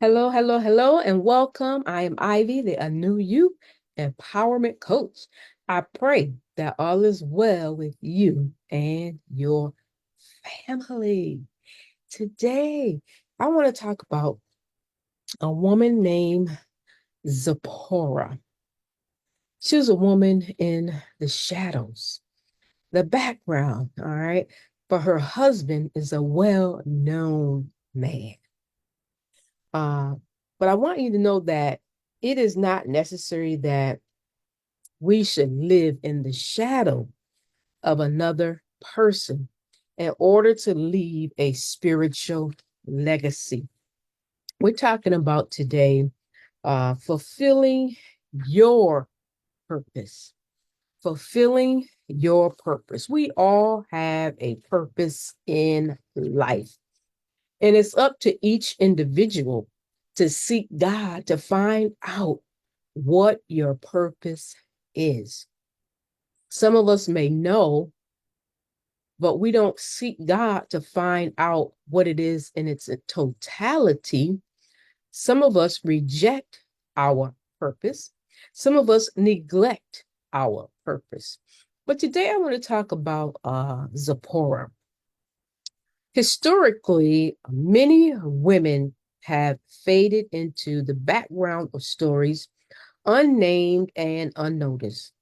Hello, hello, hello, and welcome. I am Ivy, the ANEW You Empowerment Coach. I pray that all is well with you and your family. Today, I want to talk about a woman named Zipporah. She was a woman in the shadows, the background, all right? But her husband is a well known man. Uh, but I want you to know that it is not necessary that we should live in the shadow of another person in order to leave a spiritual legacy. We're talking about today fulfilling your purpose. Fulfilling your purpose. We all have a purpose in life. And it's up to each individual to seek God to find out what your purpose is. Some of us may know, but we don't seek God to find out what it is in its totality. Some of us reject our purpose. Some of us neglect our purpose. But today I want to talk about Zipporah. Historically, many women have faded into the background of stories, unnamed and unnoticed.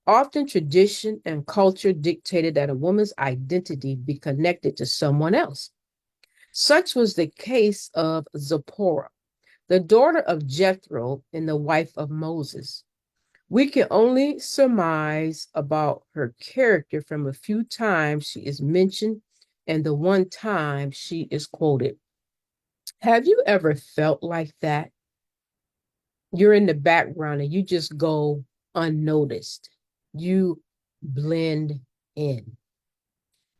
Often, tradition and culture dictated that a woman's identity be connected to someone else. Such was the case of Zipporah, the daughter of Jethro and the wife of Moses. We can only surmise about her character from a few times she is mentioned and the one time she is quoted. Have you ever felt like that? You're in the background and you just go unnoticed. You blend in.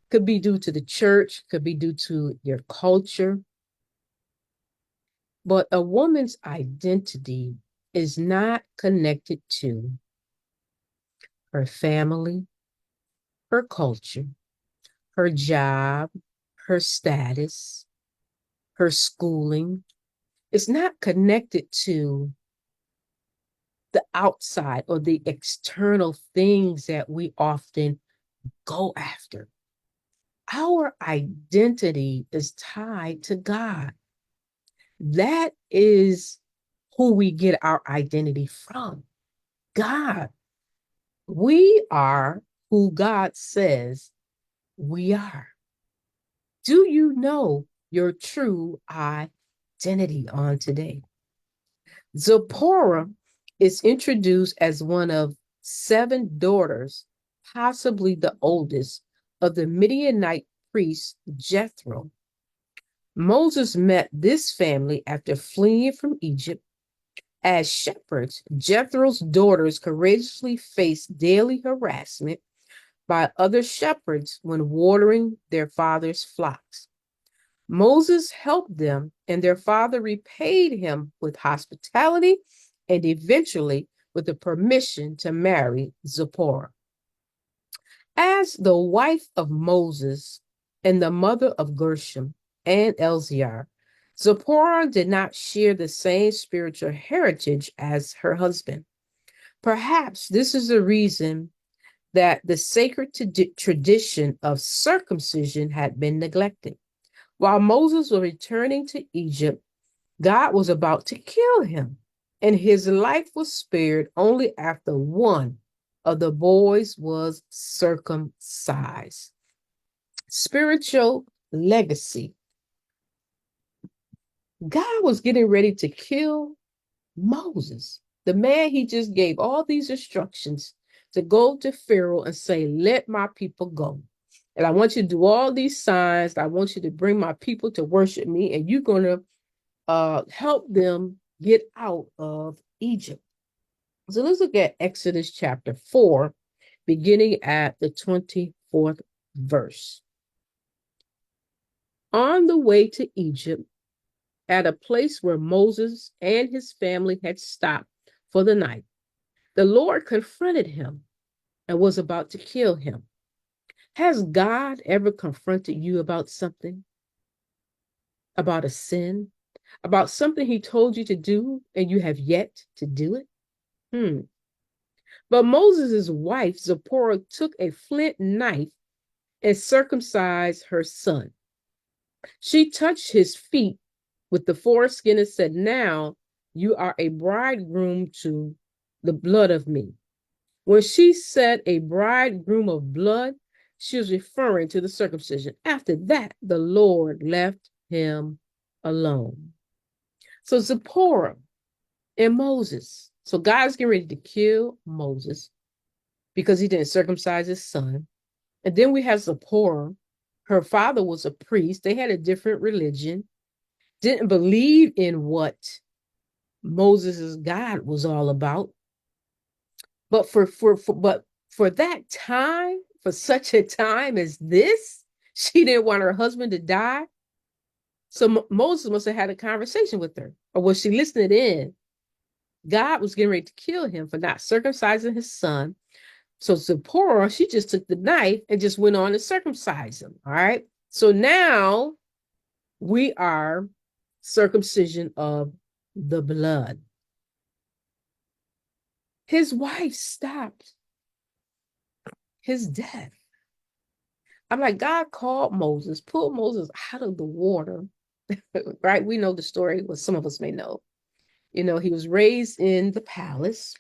Could be due to the church, could be due to your culture. But a woman's identity is not connected to her family, her culture, her job, her status, her schooling. It's not connected to the outside or the external things that we often go after. Our identity is tied to God. That is who we get our identity from. God. We are who God says we are. Do you know your true identity on today? Zipporah is introduced as one of seven daughters, possibly the oldest, of the Midianite priest Jethro. Moses met this family after fleeing from Egypt. As shepherds, Jethro's daughters courageously faced daily harassment by other shepherds when watering their father's flocks. Moses helped them, and their father repaid him with hospitality and eventually with the permission to marry Zipporah. As the wife of Moses and the mother of Gershom and Elzar, Zipporah did not share the same spiritual heritage as her husband. Perhaps this is the reason that the sacred tradition of circumcision had been neglected. While Moses was returning to Egypt, God was about to kill him, and his life was spared only after one of the boys was circumcised. Spiritual legacy. God was getting ready to kill Moses, the man he just gave all these instructions to go to Pharaoh and say, "Let my people go. And I want you to do all these signs. I want you to bring my people to worship me, and you're going to help them get out of Egypt." So let's look at Exodus chapter 4, beginning at the 24th verse. On the way to Egypt, at a place where Moses and his family had stopped for the night, the Lord confronted him and was about to kill him. Has God ever confronted you about something, about a sin? about something he told you to do and you have yet to do it? But Moses' wife, Zipporah, took a flint knife and circumcised her son. She touched his feet with the foreskin and said, "Now you are a bridegroom to the blood of me." When she said a bridegroom of blood, she was referring to the circumcision. After that, the Lord left him alone. So Zipporah and Moses. So God's getting ready to kill Moses because he didn't circumcise his son. And then we have Zipporah. Her father was a priest. They had a different religion, didn't believe in what Moses' God was all about. But for that time, for such a time as this, she didn't want her husband to die. So Moses must have had a conversation with her, or was she listening in? God was getting ready to kill him for not circumcising his son. So Zipporah, she just took the knife and just went on to circumcise him. All right. So now we are circumcision of the blood. His wife stopped his death. I'm like, God called Moses, pulled Moses out of the water, right? We know the story, what some of us may know. You know, he was raised in the palace,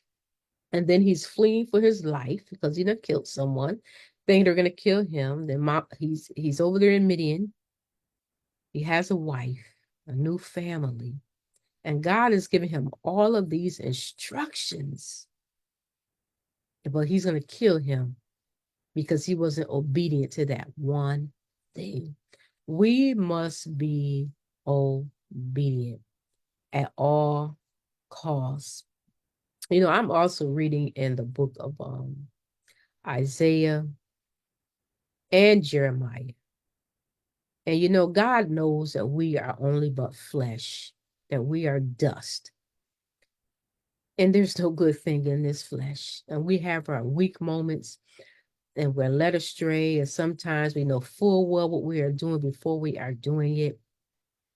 and then he's fleeing for his life because he done killed someone. Think they're gonna kill him. Then he's over there in Midian. He has a wife, a new family, and God is giving him all of these instructions, but he's gonna kill him because he wasn't obedient to that one thing. We must be obedient at all costs. You know, I'm also reading in the book of Isaiah and Jeremiah. And you know, God knows that we are only but flesh, that we are dust. And there's no good thing in this flesh. And we have our weak moments and we're led astray. And sometimes we know full well what we are doing before we are doing it.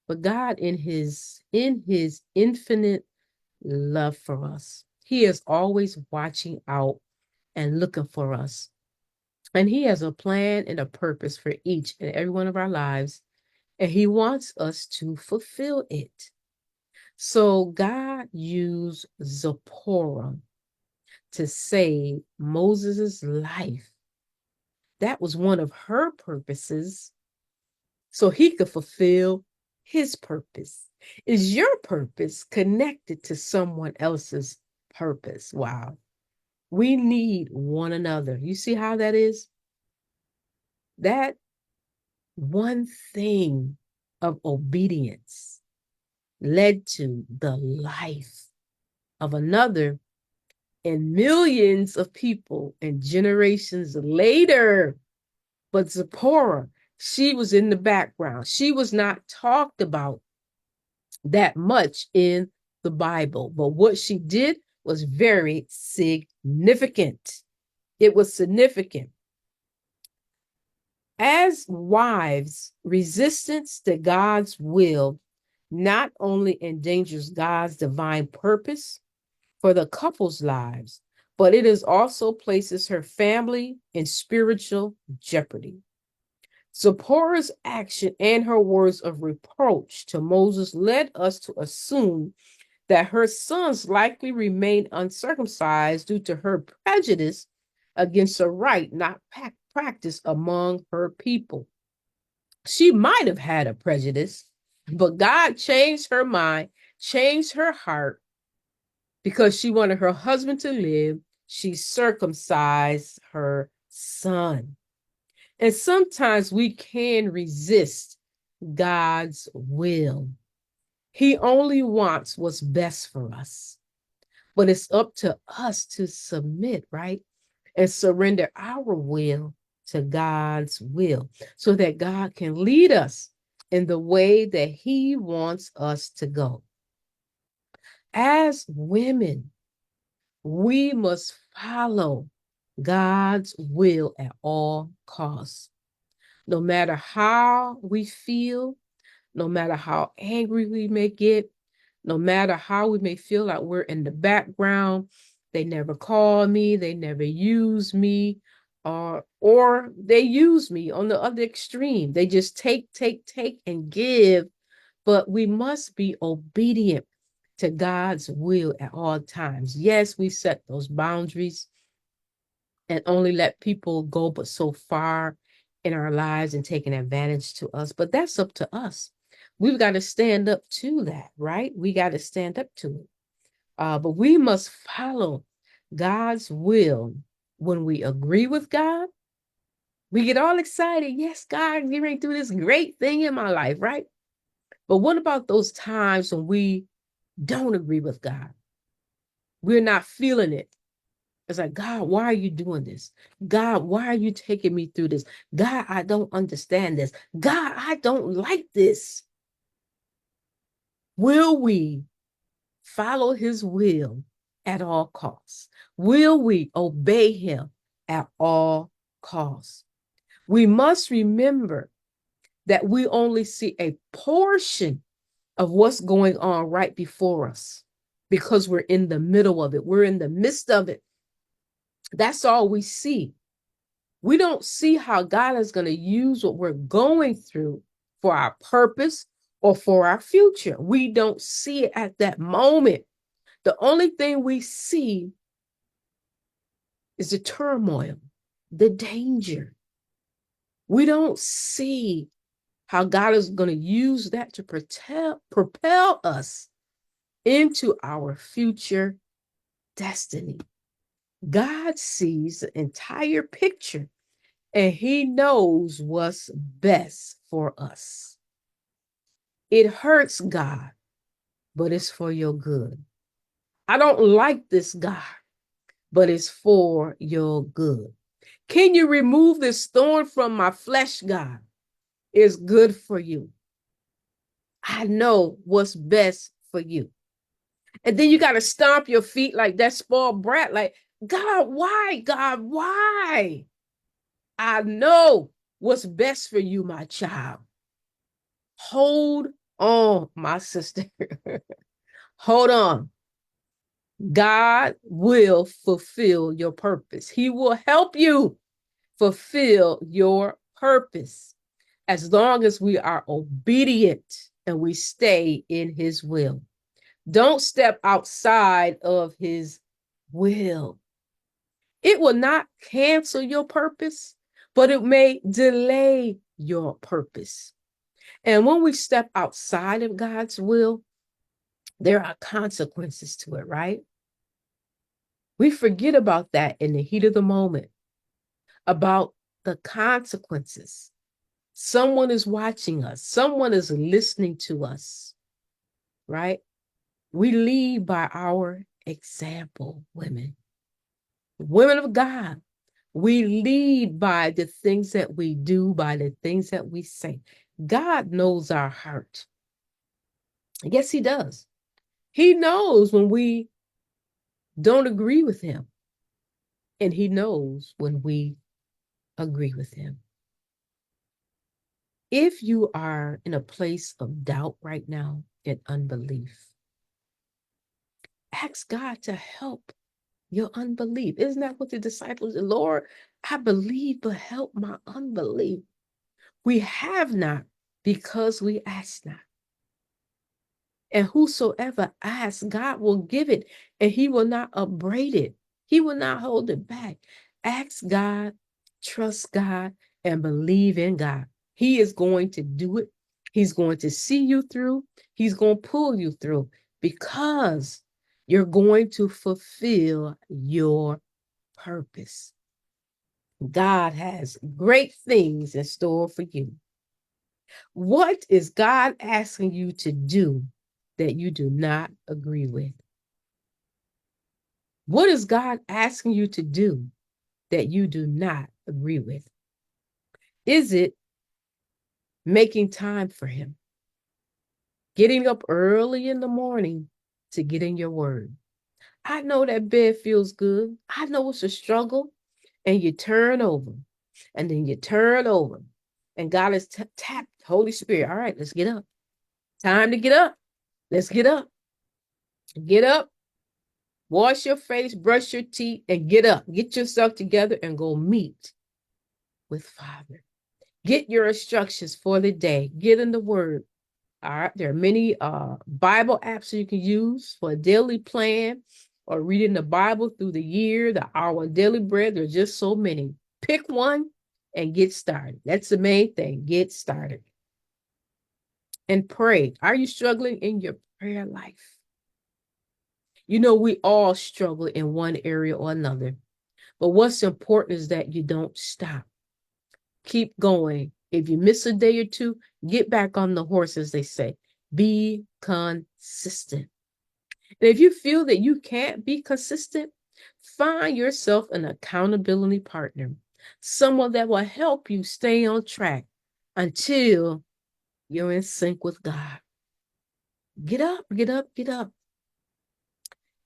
But God, in his infinite love for us, he is always watching out and looking for us. And he has a plan and a purpose for each and every one of our lives. And he wants us to fulfill it. So God used Zipporah to save Moses' life. That was one of her purposes, so he could fulfill his purpose. Is your purpose connected to someone else's purpose? Wow. We need one another. You see how that is? That one thing of obedience led to the life of another and millions of people and generations later. But Zipporah, she was in the background. She was not talked about that much in the Bible, but what she did was very significant. It was significant. As wives, resistance to God's will not only endangers God's divine purpose for the couple's lives, but it is also places her family in spiritual jeopardy. Zipporah's action and her words of reproach to Moses led us to assume that her sons likely remained uncircumcised due to her prejudice against a rite not practiced among her people. She might have had a prejudice, but God changed her mind, changed her heart, because she wanted her husband to live. She circumcised her son. And sometimes we can resist God's will. He only wants what's best for us. But it's up to us to submit, right? And surrender our will to God's will so that God can lead us in the way that he wants us to go. As women, we must follow God's will at all costs. No matter how we feel, no matter how angry we may get, no matter how we may feel like we're in the background. They never call me, they never use me, or they use me on the other extreme. They just take, and give. But we must be obedient to God's will at all times. Yes, we set those boundaries and only let people go but so far in our lives and taking advantage to us. But that's up to us. We've got to stand up to that, right? We got to stand up to it. But we must follow God's will. When we agree with God, we get all excited. Yes, God, you're going to do this great thing in my life, right? But what about those times when we don't agree with God? We're not feeling it. It's like, God, why are you doing this? God, why are you taking me through this? God, I don't understand this. God, I don't like this. Will we follow his will at all costs? Will we obey him at all costs? We must remember that we only see a portion of what's going on right before us because we're in the middle of it. We're in the midst of it. That's all we see. We don't see how God is going to use what we're going through for our purpose or for our future. We don't see it at that moment. The only thing we see is the turmoil, the danger. We don't see how God is going to use that to propel us into our future destiny. God sees the entire picture and he knows what's best for us. It hurts, God, but it's for your good. I don't like this, God, but it's for your good. Can you remove this thorn from my flesh, God? It's good for you. I know what's best for you. And then you got to stomp your feet like that spoiled brat, like, God, why? God, why? I know what's best for you, my child. Hold on, my sister. Hold on. God will fulfill your purpose. He will help you fulfill your purpose as long as we are obedient and we stay in his will. Don't step outside of his will. It will not cancel your purpose, but it may delay your purpose. And when we step outside of God's will, there are consequences to it, right? We forget about that in the heat of the moment, about the consequences. Someone is watching us, someone is listening to us, right? We lead by our example, women. Women of God, we lead by the things that we do, by the things that we say. God knows our heart. Yes, he does. He knows when we don't agree with him, and he knows when we agree with him. If you are in a place of doubt right now and unbelief, ask God to help your unbelief. Isn't that what the disciples said? Lord, I believe, but help my unbelief. We have not because we ask not. And whosoever asks, God will give it, and he will not upbraid it. He will not hold it back. Ask God, trust God, and believe in God. He is going to do it. He's going to see you through. He's going to pull you through because you're going to fulfill your purpose. God has great things in store for you. What is God asking you to do that you do not agree with? What is God asking you to do that you do not agree with? Is it making time for him? Getting up early in the morning to get in your word? I know that bed feels good. I know it's a struggle. And you turn over, and then you turn over. And God is tapped, Holy Spirit. All right, let's get up. Time to get up. Let's get up. Get up, wash your face, brush your teeth, and get up. Get yourself together and go meet with Father. Get your instructions for the day. Get in the Word. All right. There are many Bible apps you can use for a daily plan or reading the Bible through the year, the Our Daily Bread. There are just so many. Pick one and get started. That's the main thing. Get started. And pray. Are you struggling in your prayer life? You know, we all struggle in one area or another. But what's important is that you don't stop. Keep going. If you miss a day or two, get back on the horse, as they say. Be consistent. And if you feel that you can't be consistent, find yourself an accountability partner, someone that will help you stay on track until you're in sync with God. Get up, get up, get up.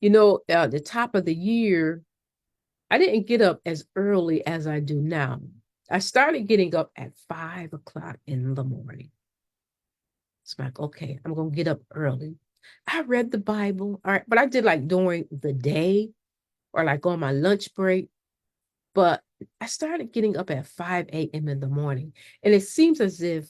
You know, at the top of the year, I didn't get up as early as I do now. I started getting up at 5 o'clock in the morning. It's like, okay, I'm going to get up early. I read the Bible, all right, but I did like during the day or like on my lunch break. But I started getting up at 5 a.m. in the morning. And it seems as if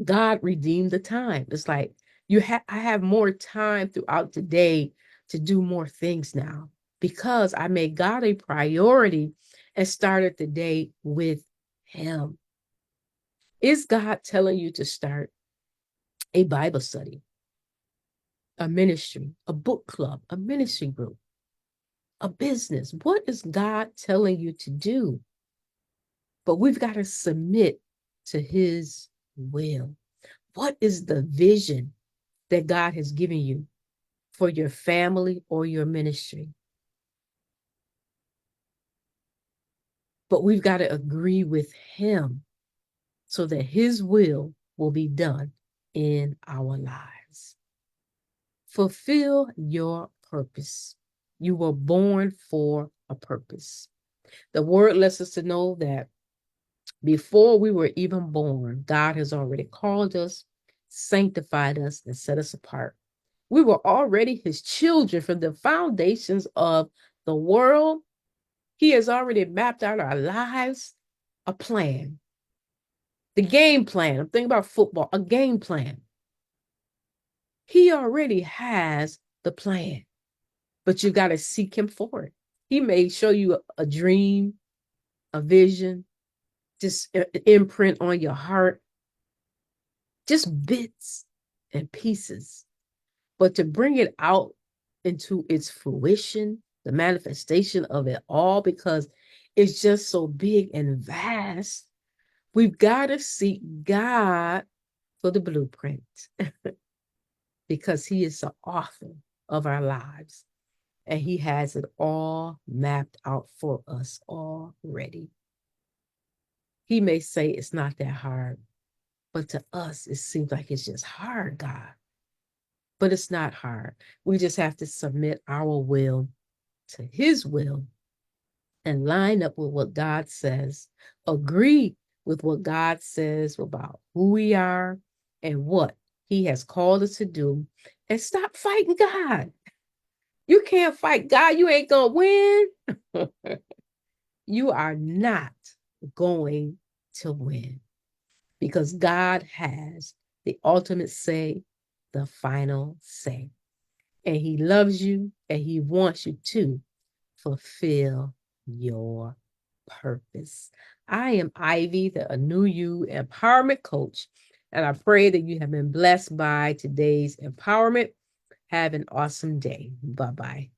God redeemed the time. It's like I have more time throughout the day to do more things now because I made God a priority and started the day with Him. Is God telling you to start a Bible study, a ministry, a book club, a ministry group, a business? What is God telling you to do? But we've got to submit to His will. What is the vision that God has given you for your family or your ministry? But we've got to agree with Him so that His will be done in our lives. Fulfill your purpose. You were born for a purpose. The word lets us to know that before we were even born, God has already called us, sanctified us, and set us apart. We were already His children from the foundations of the world. He has already mapped out our lives, a plan. The game plan. I'm thinking about football, a game plan. He already has the plan, but you got to seek Him for it. He may show you a dream, a vision, just an imprint on your heart, just bits and pieces. But to bring it out into its fruition, the manifestation of it all, because it's just so big and vast, we've got to seek God for the blueprint because He is the author of our lives and He has it all mapped out for us already. He may say it's not that hard, but to us, it seems like it's just hard, God. But it's not hard. We just have to submit our will to His will and line up with what God says, agree with what God says about who we are and what He has called us to do, and stop fighting God. You can't fight God. You ain't going to win. You are not going to win because God has the ultimate say, the final say. And He loves you and He wants you to fulfill your purpose. I am Ivy, the ANEW You Empowerment Coach, and I pray that you have been blessed by today's empowerment. Have an awesome day. Bye-bye.